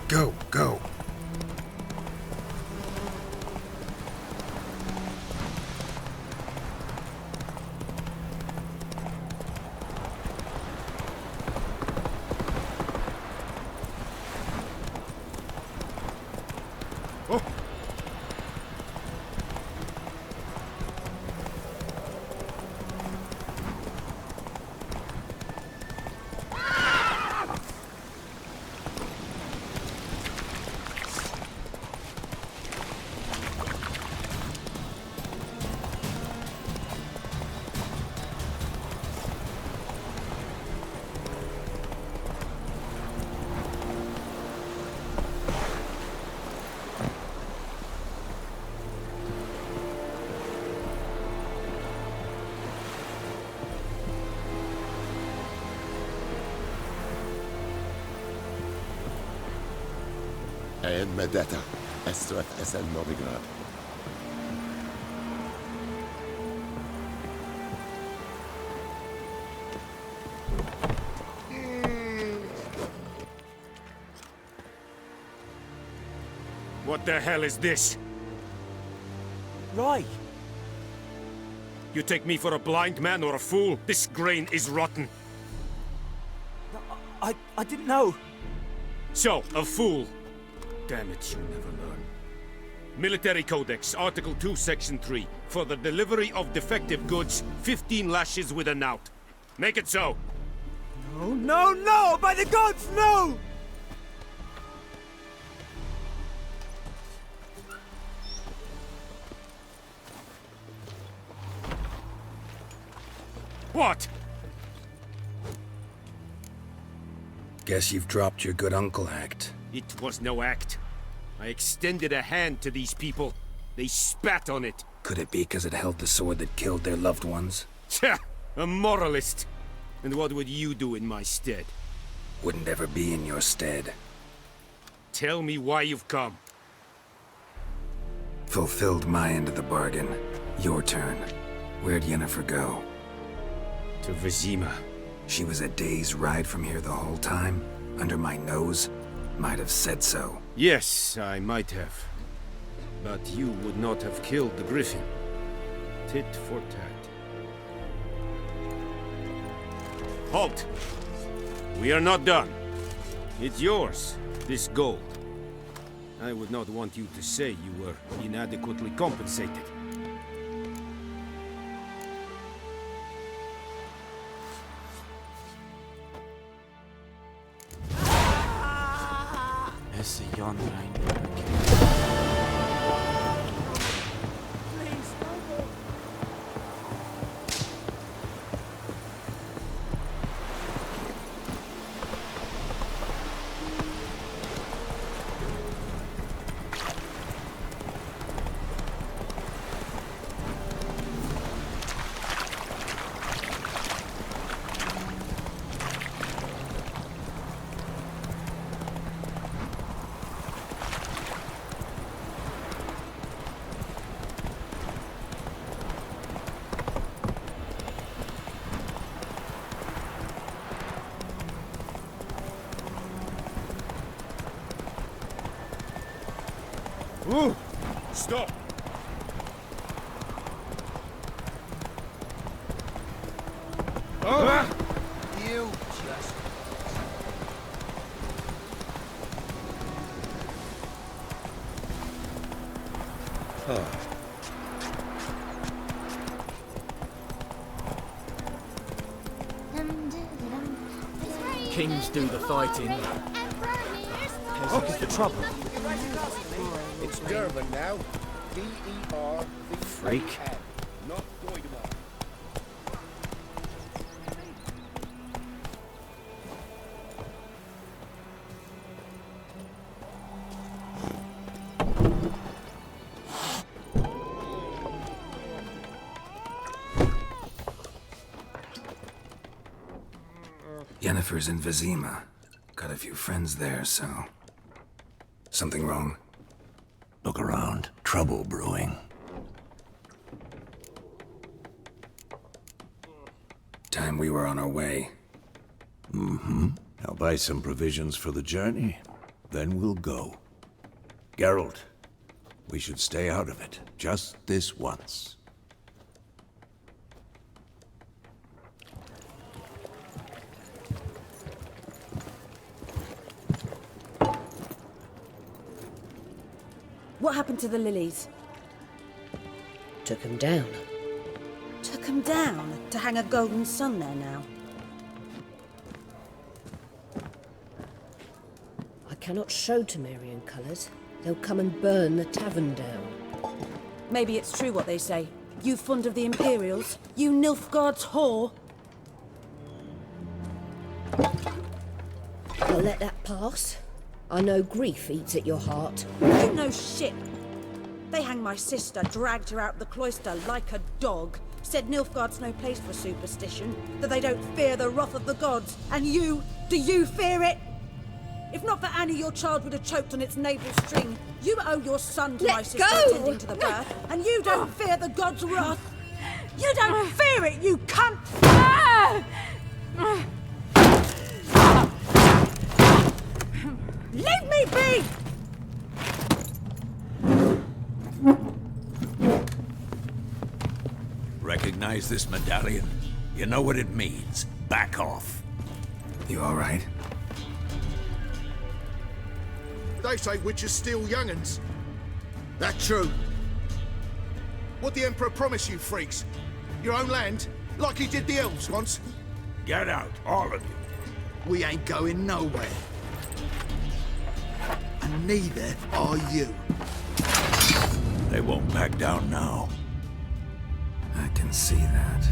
Go, go. En med detta, SOF SL Novigrad. What the hell is this? Right. You take me for a blind man or a fool? This grain is rotten. I didn't know. So, a fool. Damn it, you never learn. Military Codex, Article 2, Section 3. For the delivery of defective goods, 15 lashes with a knout. Make it so. No, no, no! By the gods, no! What? Guess you've dropped your good uncle act. It was no act. I extended a hand to these people. They spat on it. Could it be because it held the sword that killed their loved ones? Tja, a moralist. And what would you do in my stead? Wouldn't ever be in your stead. Tell me why you've come. Fulfilled my end of the bargain. Your turn. Where'd Yennefer go? To Vizima. She was a day's ride from here the whole time? Under my nose? Might have said so. Yes, I might have. But you would not have killed the griffin. Tit for tat. Halt! We are not done. It's yours, this gold. I would not want you to say you were inadequately compensated. It's a young man. Ooh! Stop! Oh! You just... Kings do the fighting. What's the trouble? It's Durban now. D-E-R-B-A-N. Freak. Not Doidemar. Yennefer's in Vizima. Got a few friends there, so... Something wrong? Look around. Trouble brewing. Time we were on our way. Mm-hmm. I'll buy some provisions for the journey. Then we'll go. Geralt, we should stay out of it, just this once. What happened to the lilies? Took him down. Took them down to hang a golden sun there now. I cannot show Temerian colours. They'll come and burn the tavern down. Maybe it's true what they say. You fond of the Imperials? You Nilfgaard's whore? I'll let that pass. I know grief eats at your heart. You know shit. They hanged my sister, dragged her out the cloister like a dog. Said Nilfgaard's no place for superstition, that they don't fear the wrath of the gods. And you, do you fear it? If not for Annie, your child would have choked on its navel string. You owe your son to my sister attending to the birth, and you don't fear the gods' wrath. You don't fear it, you cunt! Leave me be! Recognize this medallion? You know what it means. Back off. You all right? They say witches steal young'uns. That true? What the Emperor promised you, freaks? Your own land? Like he did the elves once? Get out, all of you. We ain't going nowhere. And neither are you. They won't back down now. I can see that.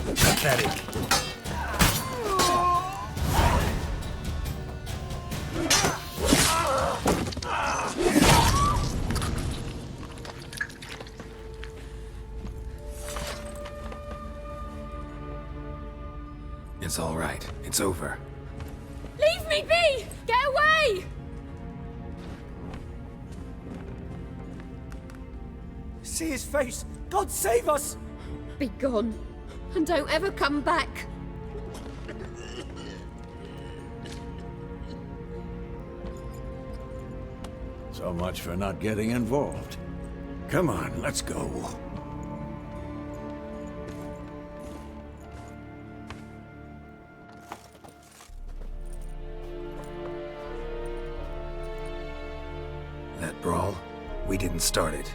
Pathetic. It's all right. It's over. Leave me be! Get away! See his face! God save us! Be gone. And don't ever come back. So much for not getting involved. Come on, let's go. That brawl, we didn't start it.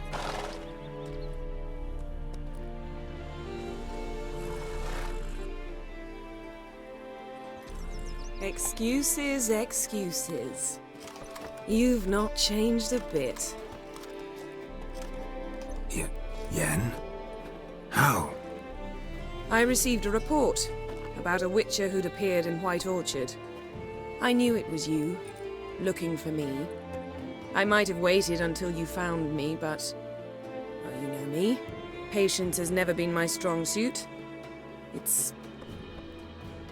Excuses, excuses. You've not changed a bit. Yen? How? I received a report about a witcher who'd appeared in White Orchard. I knew it was you, looking for me. I might have waited until you found me, but... well, you know me. Patience has never been my strong suit. It's...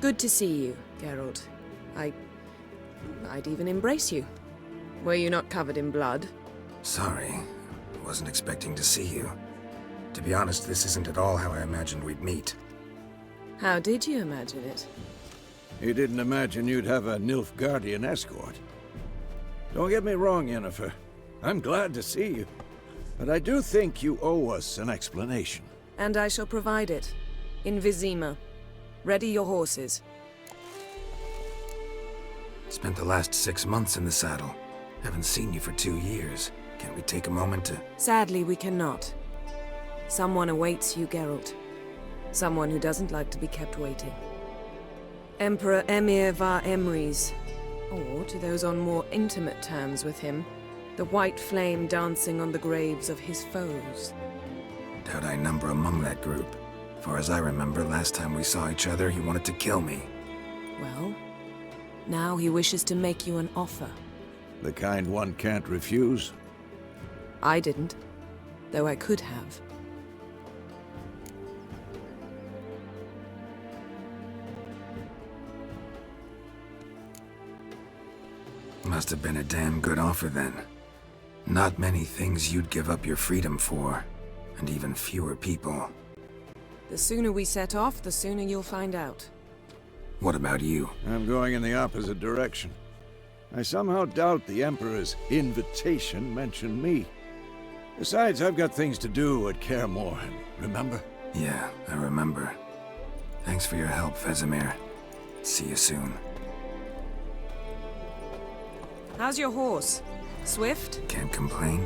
good to see you, Geralt. I'd even embrace you. Were you not covered in blood? Sorry. Wasn't expecting to see you. To be honest, this isn't at all how I imagined we'd meet. How did you imagine it? You didn't imagine you'd have a Nilfgaardian escort. Don't get me wrong, Yennefer. I'm glad to see you. But I do think you owe us an explanation. And I shall provide it. In Vizima. Ready your horses. Spent the last 6 months in the saddle. Haven't seen you for 2 years. Can't we take a moment to... Sadly, we cannot. Someone awaits you, Geralt. Someone who doesn't like to be kept waiting. Emperor Emir var Emrys. Or, to those on more intimate terms with him, the white flame dancing on the graves of his foes. Doubt I number among that group. Far as I remember, last time we saw each other, he wanted to kill me. Well, now he wishes to make you an offer. The kind one can't refuse. I didn't, though I could have. Must have been a damn good offer then. Not many things you'd give up your freedom for. and even fewer people. The sooner we set off, the sooner you'll find out. What about you? I'm going in the opposite direction. I somehow doubt the Emperor's invitation mentioned me. Besides, I've got things to do at Kaer Morhen, remember? Yeah, I remember. Thanks for your help, Vesemir. See you soon. How's your horse? Swift? Can't complain.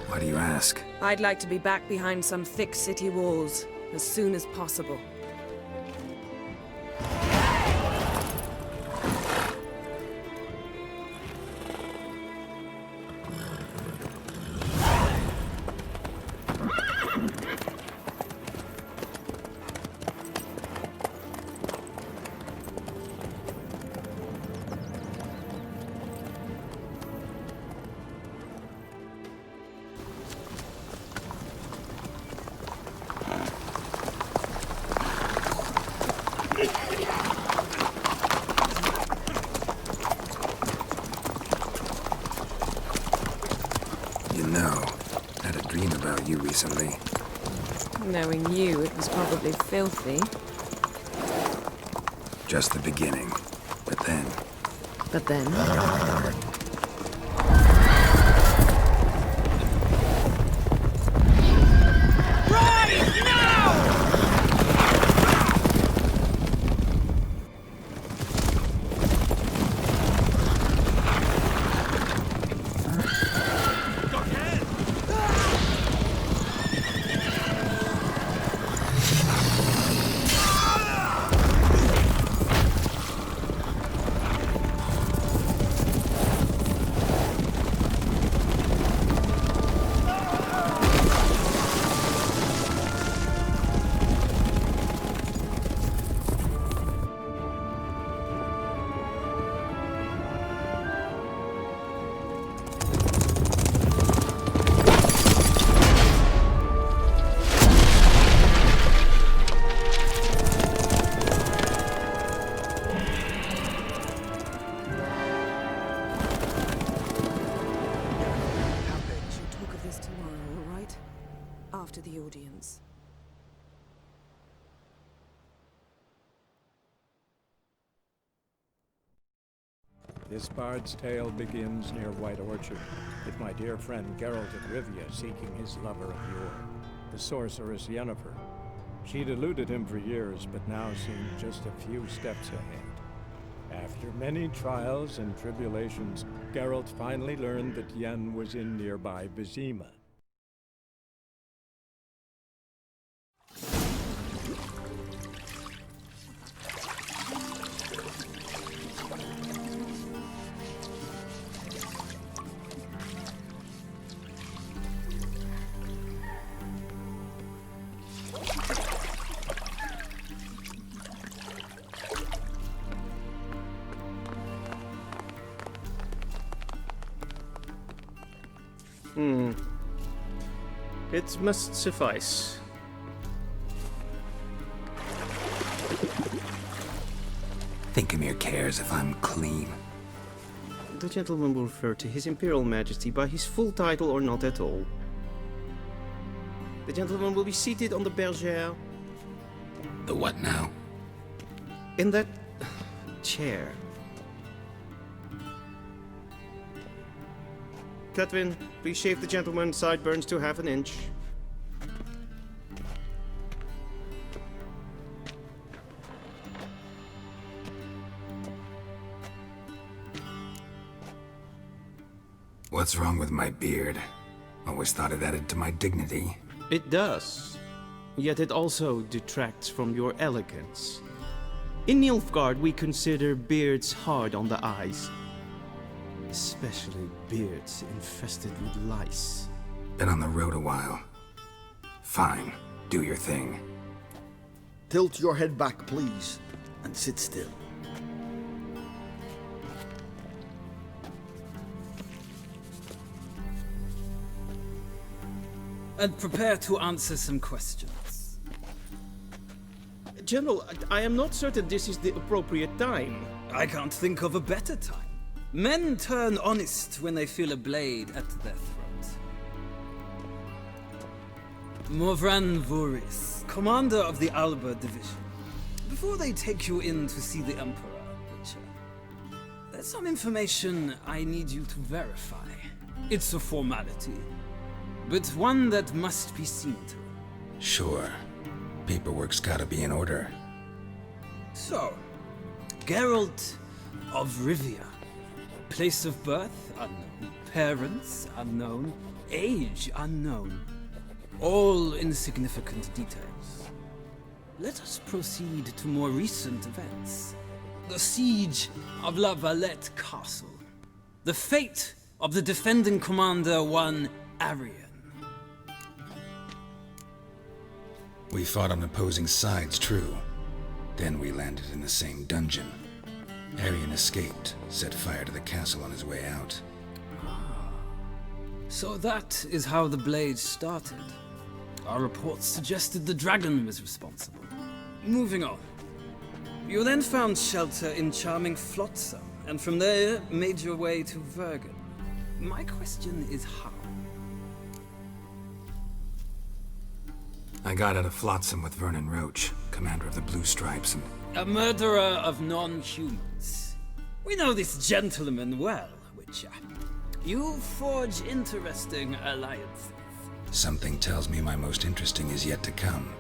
Why do you ask? I'd like to be back behind some thick city walls as soon as possible. You know, I had a dream about you recently. Knowing you, it was probably filthy. Just the beginning. But then... But then... After the audience. This bard's tale begins near White Orchard, with my dear friend Geralt of Rivia seeking his lover of yore, the sorceress Yennefer. She'd eluded him for years, but now seemed just a few steps ahead. After many trials and tribulations, Geralt finally learned that Yen was in nearby Vizima. It must suffice. Thinkamir cares if I'm clean. The gentleman will refer to His Imperial Majesty by his full title or not at all. The gentleman will be seated on the bergère. The what now? In that chair. Catwin, please shave the gentleman's sideburns to half an inch. What's wrong with my beard? Always thought it added to my dignity. It does. Yet it also detracts from your elegance. In Nilfgaard, we consider beards hard on the eyes. Especially beards infested with lice. Been on the road a while. Fine, do your thing. Tilt your head back, please, and sit still. And prepare to answer some questions. General, I am not certain this is the appropriate time. I can't think of a better time. Men turn honest when they feel a blade at their throat. Morvran Vuris, commander of the Alba Division. Before they take you in to see the Emperor, Witcher, there's some information I need you to verify. It's a formality, but one that must be seen to. Sure. Paperwork's gotta be in order. So, Geralt of Rivia. Place of birth unknown. Parents unknown. Age unknown. All insignificant details. Let us proceed to more recent events. The siege of La Valette Castle. The fate of the defending commander, one Arian. We fought on opposing sides, true. Then we landed in the same dungeon. Arian escaped, set fire to the castle on his way out. So that is how the Blade started. Our reports suggested the dragon was responsible. Moving on. You then found shelter in charming Flotsam, and from there made your way to Vergen. My question is how? I got out of Flotsam with Vernon Roach, commander of the Blue Stripes, and... A murderer of non-humans. We know this gentleman well, Witcher. You forge interesting alliances. Something tells me my most interesting is yet to come.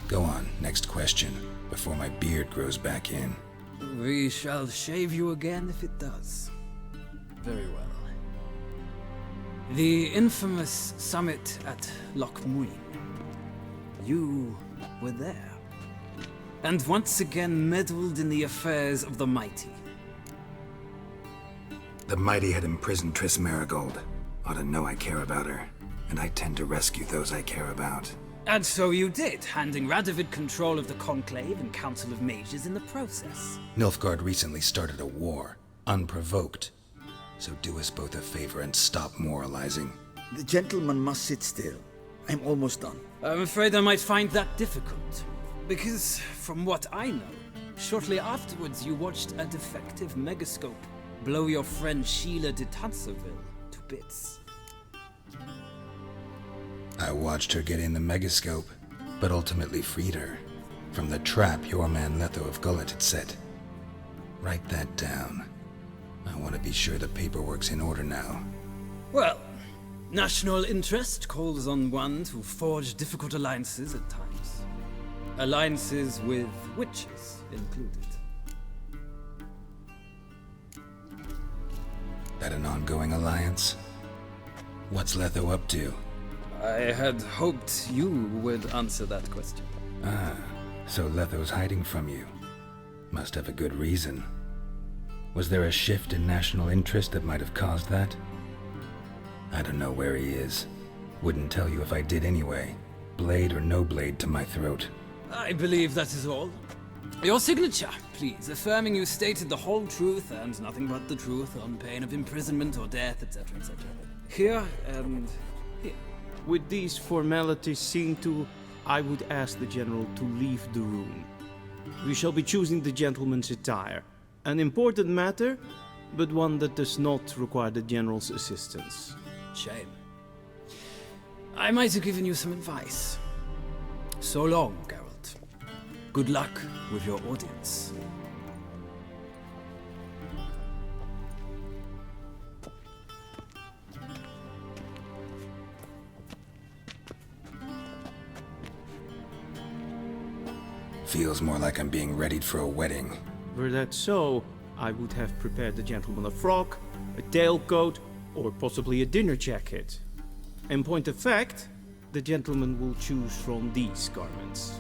Go on, next question, before my beard grows back in. We shall shave you again if it does. Very well. The infamous summit at Loch Muin. You were there. And once again meddled in the affairs of the mighty. The mighty had imprisoned Triss Marigold. Ought to know I care about her, and I tend to rescue those I care about. And so you did, handing Radovid control of the Conclave and Council of Mages in the process. Nilfgaard recently started a war, unprovoked. So do us both a favor and stop moralizing. The gentleman must sit still. I'm almost done. I'm afraid I might find that difficult. Because, from what I know, shortly afterwards you watched a defective megascope blow your friend Sheila de Tanserville to bits. I watched her get in the megascope, but ultimately freed her from the trap your man Letho of Gullet had set. Write that down. I want to be sure the paperwork's in order now. Well, national interest calls on one to forge difficult alliances at times. Alliances with witches included. That an ongoing alliance? What's Letho up to? I had hoped you would answer that question. Ah, so Letho's hiding from you. Must have a good reason. Was there a shift in national interest that might have caused that? I don't know where he is. Wouldn't tell you if I did anyway. Blade or no blade to my throat. I believe that is all. Your signature, please, affirming you stated the whole truth and nothing but the truth on pain of imprisonment or death, etc., etc. Here and here. With these formalities seen to, I would ask the General to leave the room. We shall be choosing the gentleman's attire. An important matter, but one that does not require the General's assistance. Shame. I might have given you some advice. So long, Geralt. Good luck with your audience. Feels more like I'm being readied for a wedding. Were that so, I would have prepared the gentleman a frock, a tailcoat, or possibly a dinner jacket. In point of fact, the gentleman will choose from these garments.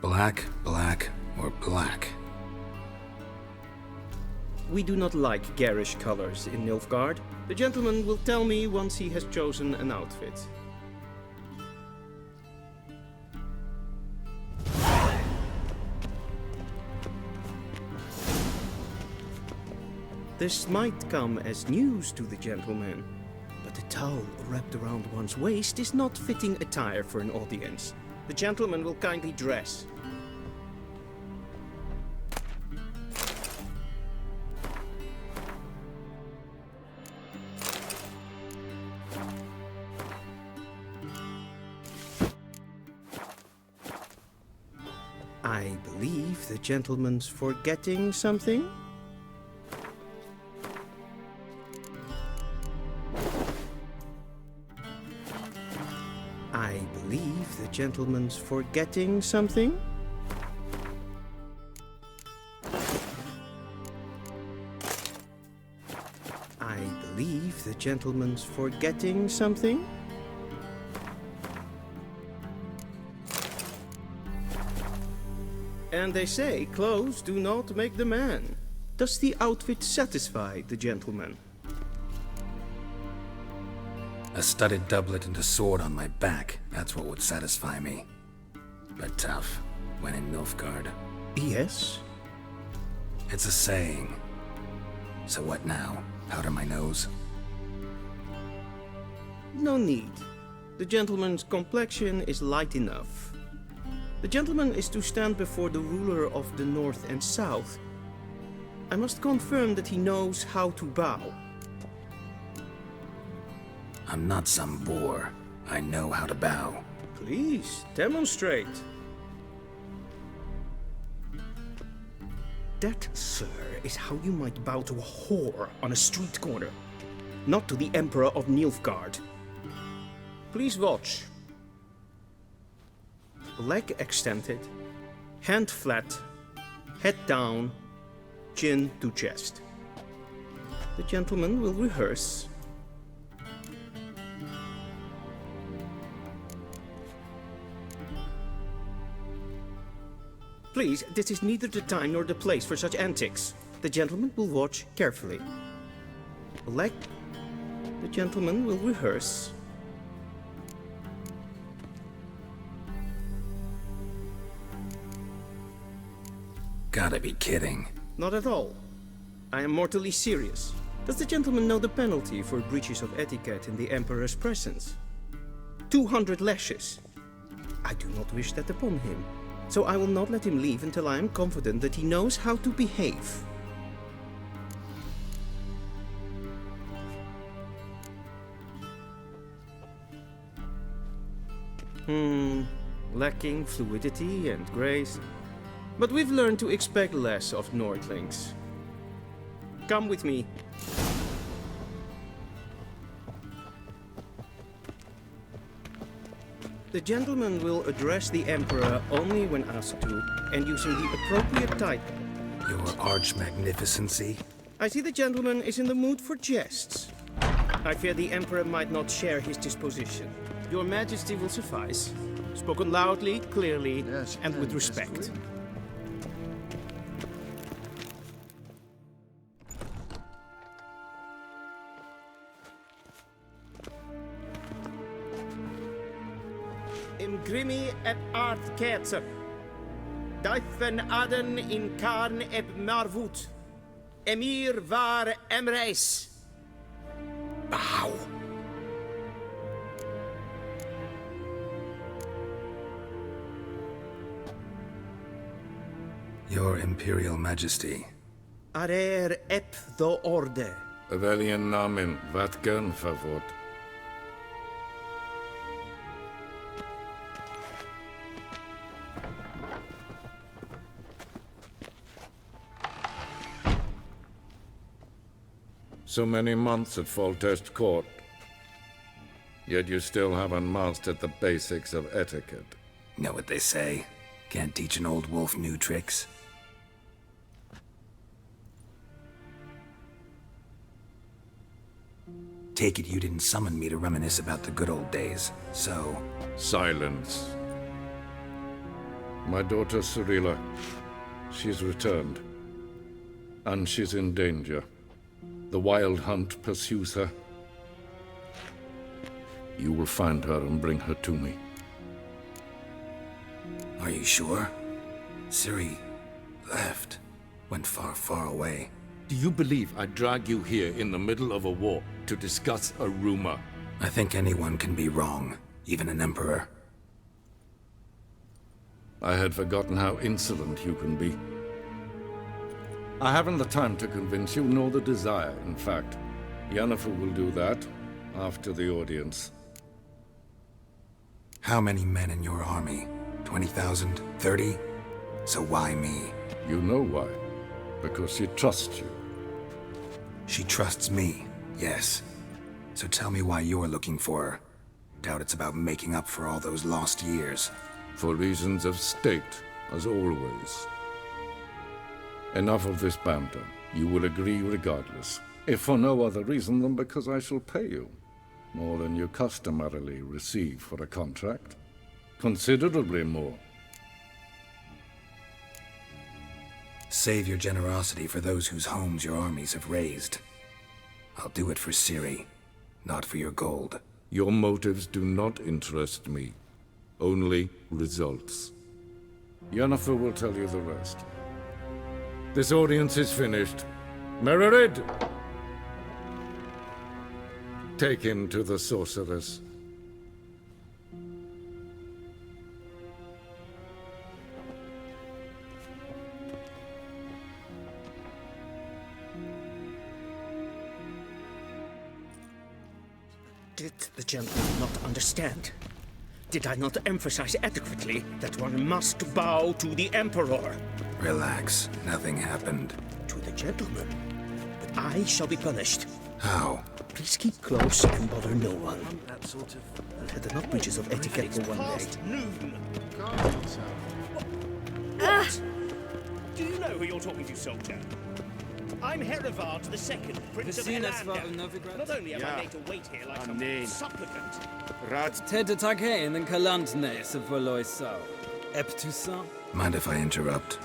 Black, black, or black? We do not like garish colors in Nilfgaard. The gentleman will tell me once he has chosen an outfit. This might come as news to the gentleman, but the towel wrapped around one's waist is not fitting attire for an audience. The gentleman will kindly dress. I believe the gentleman's forgetting something. I believe the gentleman's forgetting something. I believe the gentleman's forgetting something. And they say clothes do not make the man. Does the outfit satisfy the gentleman? A studded doublet and a sword on my back, that's what would satisfy me. But tough, when in Nilfgaard. Yes? It's a saying. So what now? Powder my nose? No need. The gentleman's complexion is light enough. The gentleman is to stand before the ruler of the North and South. I must confirm that he knows how to bow. I'm not some boor. I know how to bow. Please, demonstrate. That, sir, is how you might bow to a whore on a street corner, not to the Emperor of Nilfgaard. Please watch. Leg extended, hand flat, head down, chin to chest. The gentleman will rehearse. Please, this is neither the time nor the place for such antics. The gentleman will watch carefully. Leg. The gentleman will rehearse. Gotta be kidding. Not at all. I am mortally serious. Does the gentleman know the penalty for breaches of etiquette in the Emperor's presence? 200 lashes. I do not wish that upon him, so I will not let him leave until I am confident that he knows how to behave. Lacking fluidity and grace. But we've learned to expect less of Nordlings. Come with me. The gentleman will address the Emperor only when asked to, and using the appropriate title. Your Arch-Magnificency? I see the gentleman is in the mood for jests. I fear the Emperor might not share his disposition. Your Majesty will suffice. Spoken loudly, clearly, and with respect. Grimi et art ketzer. Daifen aden in karn eb marvut. Emir var emreis. Bow. Your Imperial Majesty. Arer ep the orde. Welchen Namen, wat gern favort? So many months at Foltest Court, yet you still haven't mastered the basics of etiquette. Know what they say? Can't teach an old wolf new tricks. Take it you didn't summon me to reminisce about the good old days, so... Silence. My daughter Cirilla, she's returned. And she's in danger. The Wild Hunt pursues her. You will find her and bring her to me. Are you sure? Ciri left. Went far, far away. Do you believe I'd drag you here in the middle of a war to discuss a rumor? I think anyone can be wrong, even an emperor. I had forgotten how insolent you can be. I haven't the time to convince you, nor the desire, in fact. Yennefer will do that after the audience. How many men in your army? 20,000? 30? So why me? You know why. Because she trusts you. She trusts me, yes. So tell me why you're looking for her. Doubt it's about making up for all those lost years. For reasons of state, as always. Enough of this banter. You will agree regardless. If for no other reason than because I shall pay you. More than you customarily receive for a contract. Considerably more. Save your generosity for those whose homes your armies have razed. I'll do it for Ciri, not for your gold. Your motives do not interest me. Only results. Yennefer will tell you the rest. This audience is finished. Mererid! Take him to the sorceress. Did the gentleman not understand? Did I not emphasize adequately that one must bow to the Emperor? Relax. Nothing happened. To the gentleman. But I shall be punished. How? Please keep close and bother no one. That sort of... I'll head enough breaches of etiquette for one day. Noon. What? Do you know who you're talking to, soldier? I'm Herivard II, Prince of Elander. Not only am I made to wait here like some supplicant. Tedde tag heen en kalantne se verloisau. Eptusan? Mind if I interrupt?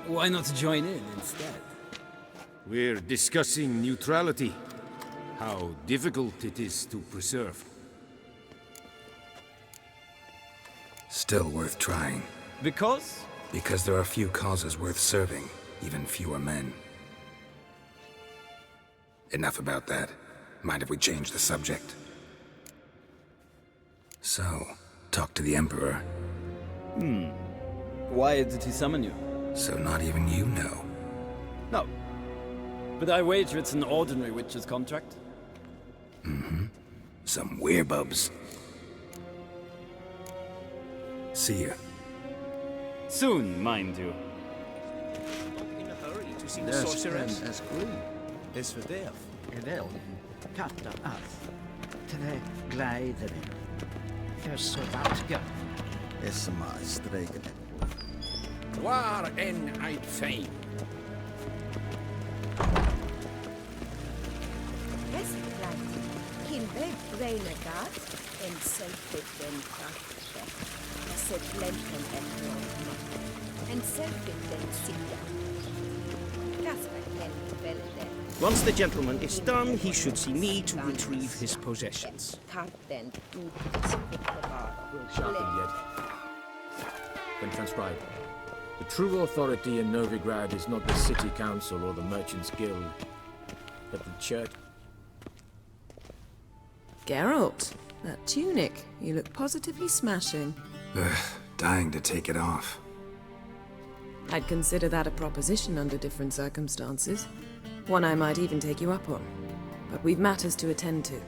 Why not join in instead? We're discussing neutrality. How difficult it is to preserve. Still worth trying. Because? Because there are few causes worth serving, even fewer men. Enough about that. Mind if we change the subject? So, talk to the Emperor. Why did he summon you? So not even you know. No. But I wager it's an ordinary witch's contract. Mm-hmm. Some werebubs. See ya. Soon, mind you. In a hurry to see the sorceress. Is verderf in el katta af. Tre gleideren. Versorvatga. Is maar streken. Waar en uit fijn. Westland, in Renegat, en Selfitten Kraftwerk, Settlenten en Selfitten Sida. Kasperten Velden. Once the gentleman is done, he should see me to retrieve his possessions. Sharpened yet. Then transcribe. The true authority in Novigrad is not the city council or the merchants' guild, but the church. Geralt, that tunic. You look positively smashing. Ugh, dying to take it off. I'd consider that a proposition under different circumstances. One I might even take you up on. But we've matters to attend to.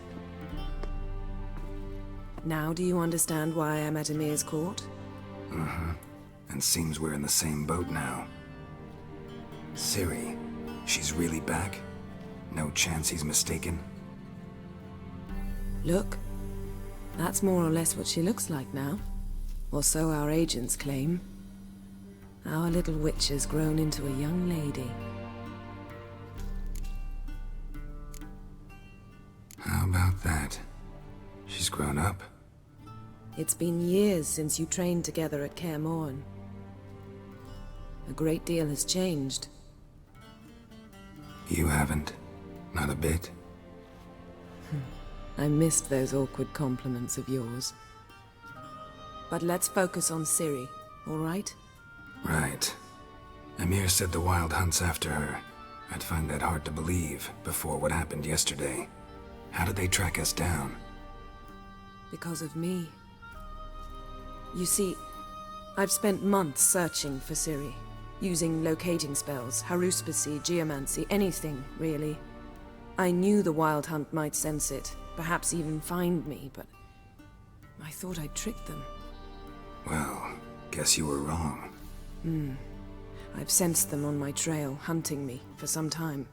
Now do you understand why I'm at Emir's court? Uh-huh. And seems we're in the same boat now. Ciri, she's really back? No chance he's mistaken? Look. That's more or less what she looks like now. Or so our agents claim. Our little witch has grown into a young lady. How about that? She's grown up? It's been years since you trained together at Kaer Morhen. A great deal has changed. You haven't. Not a bit. I missed those awkward compliments of yours. But let's focus on Ciri, all right? Right. Emir said the Wild hunts after her. I'd find that hard to believe before what happened yesterday. How did they track us down? Because of me. You see, I've spent months searching for Ciri. Using locating spells, haruspicy, geomancy, anything, really. I knew the Wild Hunt might sense it, perhaps even find me, but I thought I'd tricked them. Well, guess you were wrong. I've sensed them on my trail, hunting me, for some time.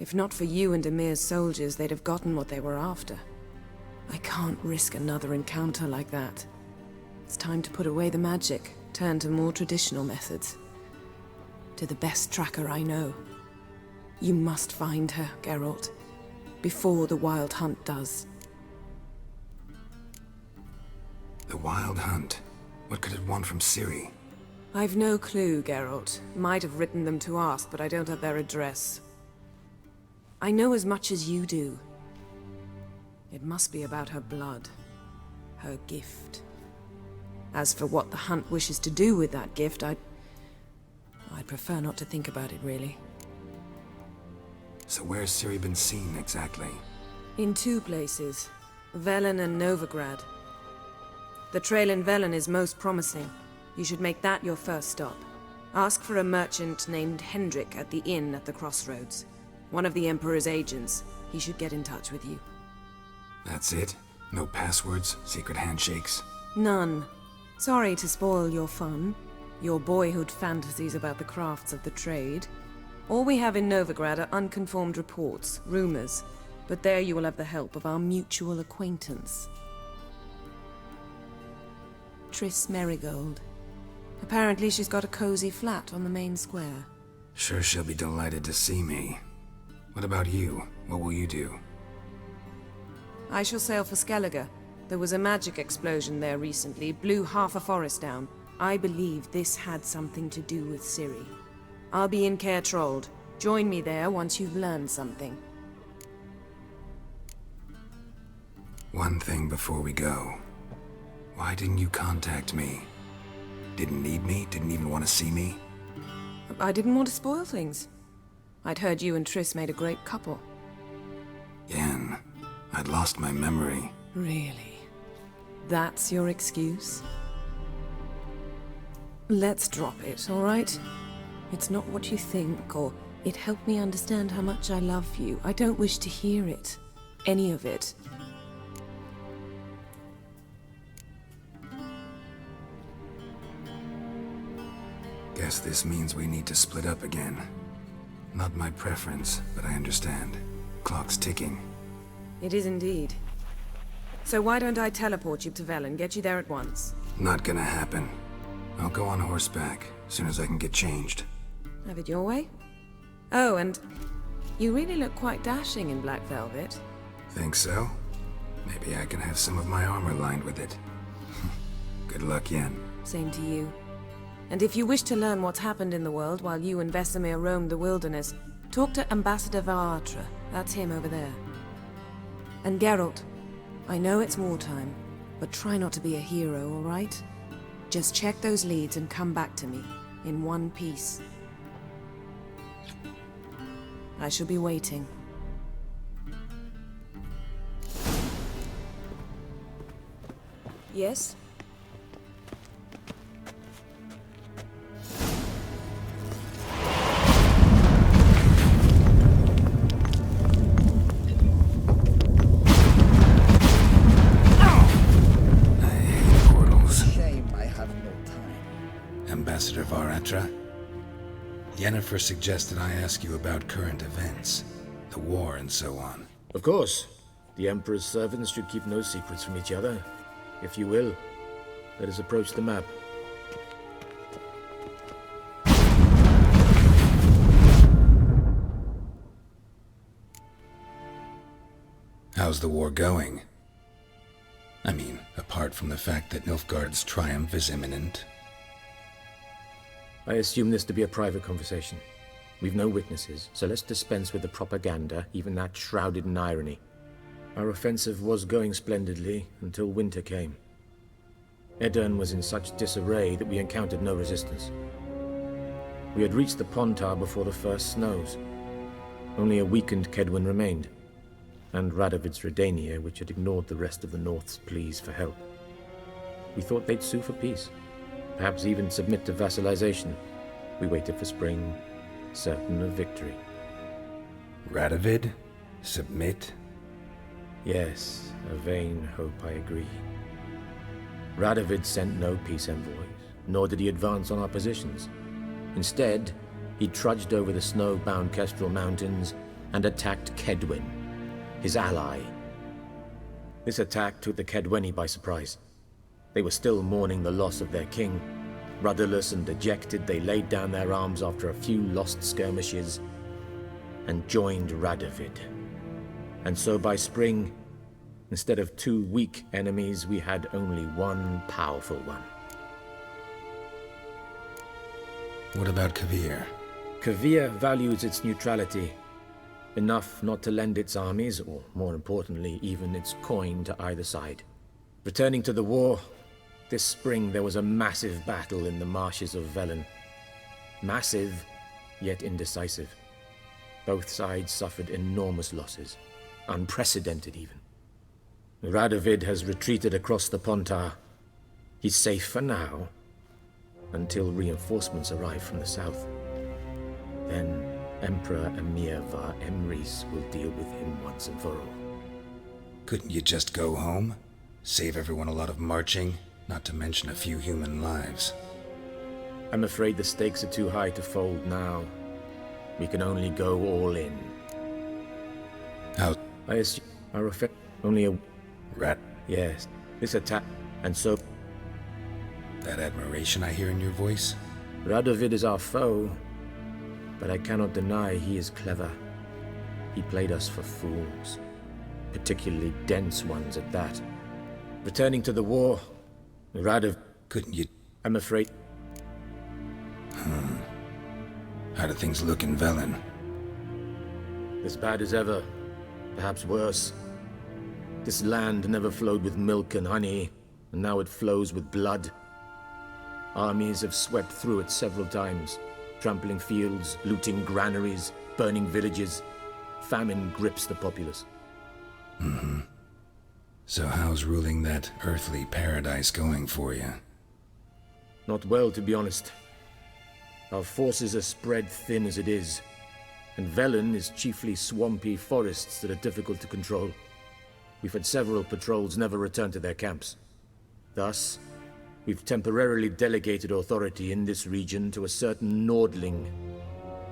If not for you and Emir's soldiers, they'd have gotten what they were after. I can't risk another encounter like that. It's time to put away the magic, turn to more traditional methods. To the best tracker I know. You must find her, Geralt, before the Wild Hunt does. The Wild Hunt? What could it want from Ciri? I've no clue, Geralt. Might have written them to ask, but I don't have their address. I know as much as you do. It must be about her blood. Her gift. As for what the Hunt wishes to do with that gift, I'd prefer not to think about it, really. So where's Ciri been seen, exactly? In 2 places. Velen and Novigrad. The trail in Velen is most promising. You should make that your first stop. Ask for a merchant named Hendrik at the inn at the crossroads. One of the Emperor's agents. He should get in touch with you. That's it? No passwords? Secret handshakes? None. Sorry to spoil your fun. Your boyhood fantasies about the crafts of the trade. All we have in Novigrad are unconfirmed reports, rumors. But there you will have the help of our mutual acquaintance. Triss Merigold. Apparently she's got a cozy flat on the main square. Sure she'll be delighted to see me. What about you? What will you do? I shall sail for Skellige. There was a magic explosion there recently, blew half a forest down. I believe this had something to do with Ciri. I'll be in Caer Trold. Join me there once you've learned something. One thing before we go. Why didn't you contact me? Didn't need me? Didn't even want to see me? I didn't want to spoil things. I'd heard you and Triss made a great couple. Yen, I'd lost my memory. Really? That's your excuse? Let's drop it, all right? It's not what you think, or it helped me understand how much I love you. I don't wish to hear it. Any of it. Guess this means we need to split up again. Not my preference, but I understand. Clock's ticking. It is indeed. So why don't I teleport you to Velen, get you there at once? Not gonna happen. I'll go on horseback, as soon as I can get changed. Have it your way? Oh, and you really look quite dashing in black velvet. Think so? Maybe I can have some of my armor lined with it. Good luck, Yen. Same to you. And if you wish to learn what's happened in the world while you and Vesemir roamed the wilderness, talk to Ambassador Varatra. That's him over there. And Geralt, I know it's wartime, but try not to be a hero, all right? Just check those leads and come back to me, in one piece. I shall be waiting. Yes? Ambassador Varatra? Yennefer suggested I ask you about current events, the war and so on. Of course. The Emperor's servants should keep no secrets from each other. If you will, let us approach the map. How's the war going? I mean, apart from the fact that Nilfgaard's triumph is imminent. I assume this to be a private conversation. We've no witnesses, so let's dispense with the propaganda, even that shrouded in irony. Our offensive was going splendidly until winter came. Edirn was in such disarray that we encountered no resistance. We had reached the Pontar before the first snows. Only a weakened Kedwin remained, and Radovid's Redania, which had ignored the rest of the North's pleas for help. We thought they'd sue for peace. Perhaps even submit to vassalization. We waited for spring, certain of victory. Radovid? Submit? Yes, a vain hope, I agree. Radovid sent no peace envoys, nor did he advance on our positions. Instead, he trudged over the snow-bound Kestrel Mountains and attacked Kedwen, his ally. This attack took the Kedweni by surprise. They were still mourning the loss of their king. Rudderless and dejected, they laid down their arms after a few lost skirmishes and joined Radovid. And so by spring, instead of 2 weak enemies, we had only one powerful one. What about Kavir? Kavir values its neutrality, enough not to lend its armies, or more importantly, even its coin to either side. Returning to the war, this spring there was a massive battle in the marshes of Velen. Massive, yet indecisive. Both sides suffered enormous losses, unprecedented even. Radovid has retreated across the Pontar. He's safe for now, until reinforcements arrive from the south. Then Emperor Emir var Emrys will deal with him once and for all. Couldn't you just go home? Save everyone a lot of marching, not to mention a few human lives. I'm afraid the stakes are too high to fold now. We can only go all in. How? I assume our effect only a... Rat? Yes, this attack, and so... That admiration I hear in your voice? Radovid is our foe, but I cannot deny he is clever. He played us for fools, particularly dense ones at that. Returning to the war, Radovid... Couldn't you... I'm afraid... How do things look in Velen? As bad as ever, perhaps worse. This land never flowed with milk and honey, and now it flows with blood. Armies have swept through it several times, trampling fields, looting granaries, burning villages. Famine grips the populace. So how's ruling that earthly paradise going for you? Not well, to be honest. Our forces are spread thin as it is, and Velen is chiefly swampy forests that are difficult to control. We've had several patrols never return to their camps. Thus, we've temporarily delegated authority in this region to a certain Nordling,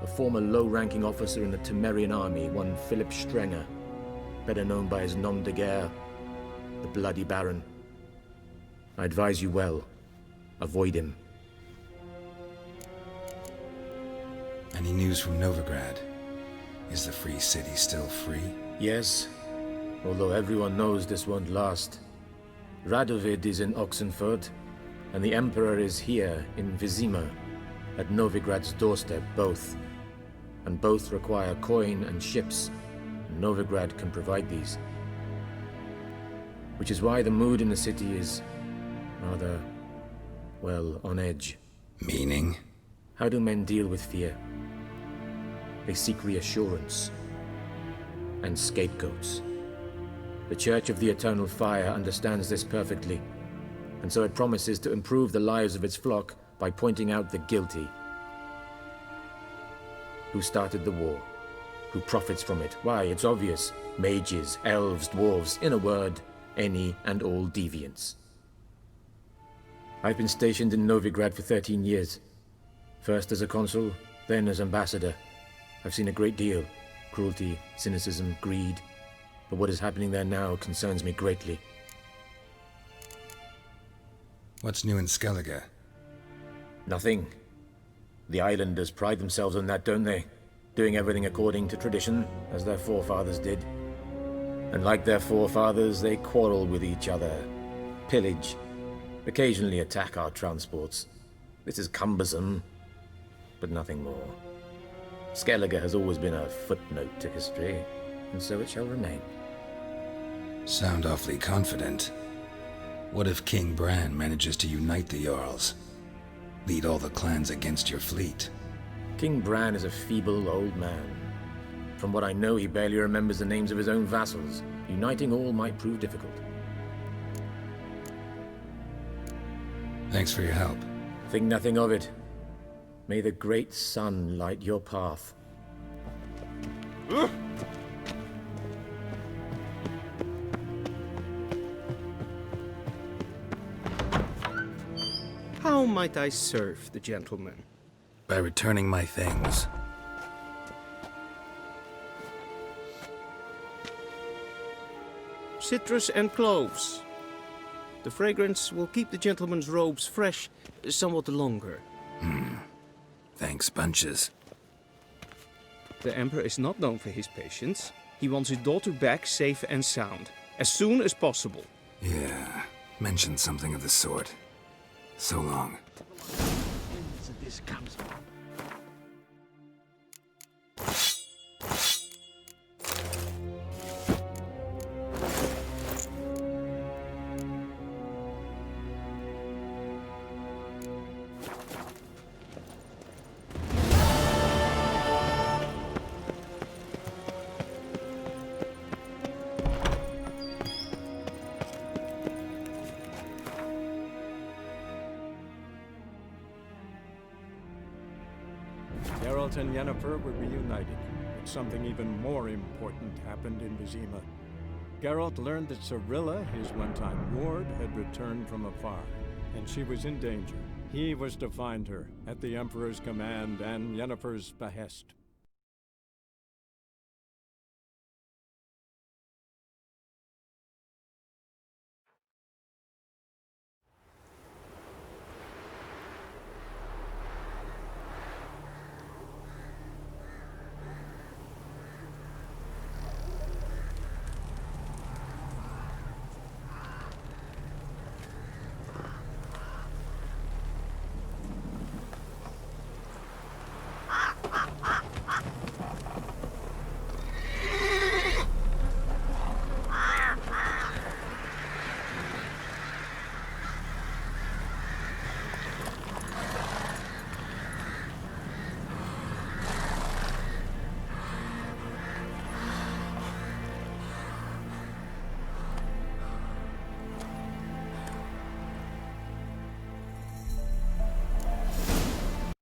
a former low-ranking officer in the Temerian army, one Philip Strenger, better known by his nom de guerre, the Bloody Baron. I advise you well. Avoid him. Any news from Novigrad? Is the Free City still free? Yes, although everyone knows this won't last. Radovid is in Oxenfurt, and the Emperor is here in Vizima, at Novigrad's doorstep, both. And both require coin and ships, and Novigrad can provide these. Which is why the mood in the city is rather, well, on edge. Meaning? How do men deal with fear? They seek reassurance and scapegoats. The Church of the Eternal Fire understands this perfectly, and so it promises to improve the lives of its flock by pointing out the guilty. Who started the war? Who profits from it? Why, it's obvious. Mages, elves, dwarves, in a word, any and all deviants. I've been stationed in Novigrad for 13 years. First as a consul, then as ambassador. I've seen a great deal. Cruelty, cynicism, greed. But what is happening there now concerns me greatly. What's new in Skellige? Nothing. The islanders pride themselves on that, don't they? Doing everything according to tradition, as their forefathers did. And like their forefathers, they quarrel with each other, pillage, occasionally attack our transports. This is cumbersome, but nothing more. Skellige has always been a footnote to history, and so it shall remain. Sound awfully confident. What if King Bran manages to unite the Jarls? Lead all the clans against your fleet? King Bran is a feeble old man. From what I know, he barely remembers the names of his own vassals. Uniting all might prove difficult. Thanks for your help. Think nothing of it. May the great sun light your path. How might I serve the gentleman? by returning my things. Citrus and cloves. The fragrance will keep the gentleman's robes fresh somewhat longer. Thanks, bunches. The Emperor is not known for his patience. He wants his daughter back safe and sound, as soon as possible. Yeah, mentioned something of the sort. So long. This comes from. Geralt and Yennefer were reunited, but something even more important happened in Vizima. Geralt learned that Cirilla, his one-time ward, had returned from afar, and she was in danger. He was to find her, at the Emperor's command and Yennefer's behest.